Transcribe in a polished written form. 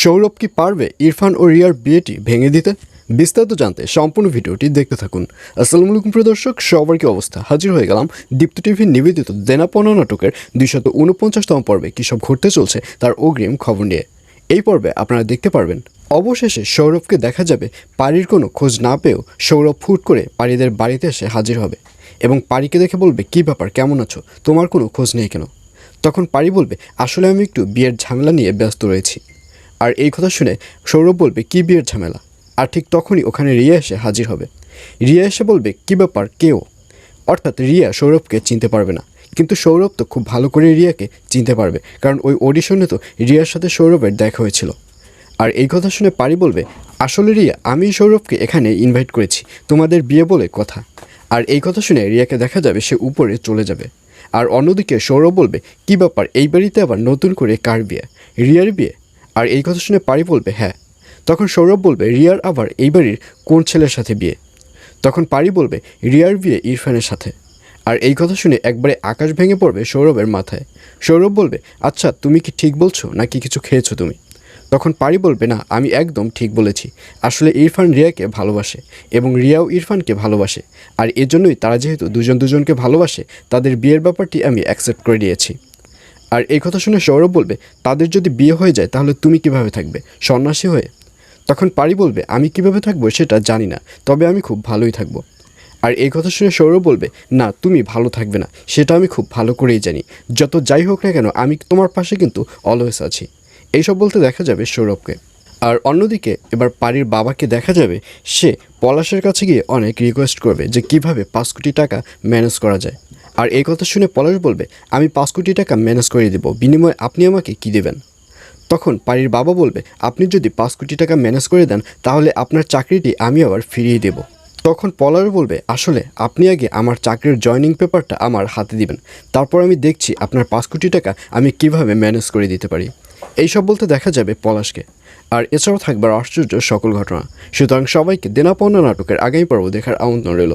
সৌরভ কি পারবে ইরফান ও রিয়ার বিয়েটি ভেঙে দিতে? বিস্তারিত জানতে সম্পূর্ণ ভিডিওটি দেখতে থাকুন। আসসালামু আলাইকুম প্রিয় দর্শক, সবার কি অবস্থা? হাজির হয়ে গেলাম দীপ্ত টিভির নিবেদিত দেনা পাওনা নাটকের 249তম পর্বে কী সব ঘটতে চলছে তার অগ্রিম খবর নিয়ে। এই পর্বে আপনারা দেখতে পারবেন অবশেষে সৌরভকে দেখা যাবে পারির কোনো খোঁজ না পেয়েও সৌরভ ফুট করে পারিদের বাড়িতে এসে হাজির হবে এবং পারিকে দেখে বলবে, কী ব্যাপার, কেমন আছো, তোমার কোনো খোঁজ নেই কেন? তখন পারি বলবে, আসলে আমি একটু বিয়ের ঝামেলা নিয়ে ব্যস্ত রয়েছি। আর এই কথা শুনে সৌরভ বলবে, কী বিয়ের ঝামেলা? আর ঠিক তখনই ওখানে রিয়া এসে হাজির হবে। রিয়া এসে বলবে, কী ব্যাপার, কেউ? অর্থাৎ রিয়া সৌরভকে চিনতে পারবে না, কিন্তু সৌরভ তো খুব ভালো করে রিয়াকে চিনতে পারবে, কারণ ওই অডিশনে তো রিয়ার সাথে সৌরভের দেখা হয়েছিল। আর এই কথা শুনে পারি বলবে, আসলে রিয়া, আমি সৌরভকে এখানে ইনভাইট করেছি, তোমাদের বিয়ে বলে কথা। আর এই কথা শুনে রিয়াকে দেখা যাবে সে উপরে চলে যাবে। আর অন্যদিকে সৌরভ বলবে, কী ব্যাপার, এই বাড়িতে আবার নতুন করে কার বিয়ে? রিয়ার বিয়ে? আর এই কথা শুনে পারি বলবে, হ্যাঁ। তখন সৌরভ বলবে, রিয়ার আবার এই বাড়ির কোন ছেলের সাথে বিয়ে? তখন পারি বলবে, রিয়ার বিয়ে ইরফানের সাথে। আর এই কথা শুনে একবারে আকাশ ভেঙে পড়বে সৌরভের মাথায়। সৌরভ বলবে, আচ্ছা তুমি কি ঠিক বলছো নাকি কিছু খেয়েছো তুমি? তখন পারি বলবে, না, আমি একদম ঠিক বলেছি। আসলে ইরফান রিয়াকে ভালোবাসে এবং রিয়াও ইরফানকে ভালোবাসে। আর এজন্যই তারা যেহেতু দুজন দুজনকে ভালোবাসে, তাদের বিয়ের ব্যাপারটি আমি অ্যাকসেপ্ট করে নিয়েছি। আর এই কথা শুনে সৌরভ বলবে, তাদের যদি বিয়ে হয়ে যায় তাহলে তুমি কিভাবে থাকবে, সন্ন্যাসী হয়ে? তখন পারি বলবে, আমি কিভাবে থাকবো সেটা জানি না, তবে আমি খুব ভালোই থাকবো। আর এই কথা শুনে সৌরভ বলবে, না, তুমি ভালো থাকবে না, সেটা আমি খুব ভালো করেই জানি। যত যাই হোক না কেন, আমি তোমার পাশে কিন্তু অলওয়েজ আছি। এইসব বলতে দেখা যাবে সৌরভকে। আর অন্যদিকে এবার পারির বাবাকে দেখা যাবে সে পলাশের কাছে গিয়ে অনেক রিকোয়েস্ট করবে যে কিভাবে 5 কোটি টাকা ম্যানেজ করা যায়। আর এই কথা শুনে পলাশ বলবে, আমি 5 কোটি টাকা ম্যানেজ করে দেবো, বিনিময়ে আপনি আমাকে কী দেবেন? তখন পারির বাবা বলবে, আপনি যদি 5 কোটি টাকা ম্যানেজ করে দেন তাহলে আপনার চাকরিটি আমি আবার ফিরিয়ে দেব। তখন পলাশ বলবে, আসলে আপনি আগে আমার চাকরির জয়নিং পেপারটা আমার হাতে দিবেন, তারপর আমি দেখছি আপনার 5 কোটি টাকা আমি কিভাবে ম্যানেজ করে দিতে পারি। এইসব বলতে দেখা যাবে পলাশকে। আর এছাড়াও থাকবে আশ্চর্য সকল ঘটনা। সুতরাং সবাইকে দেনা পাওনা নাটকের আগামী পর্ব দেখার আমন্ত্রণ রইল।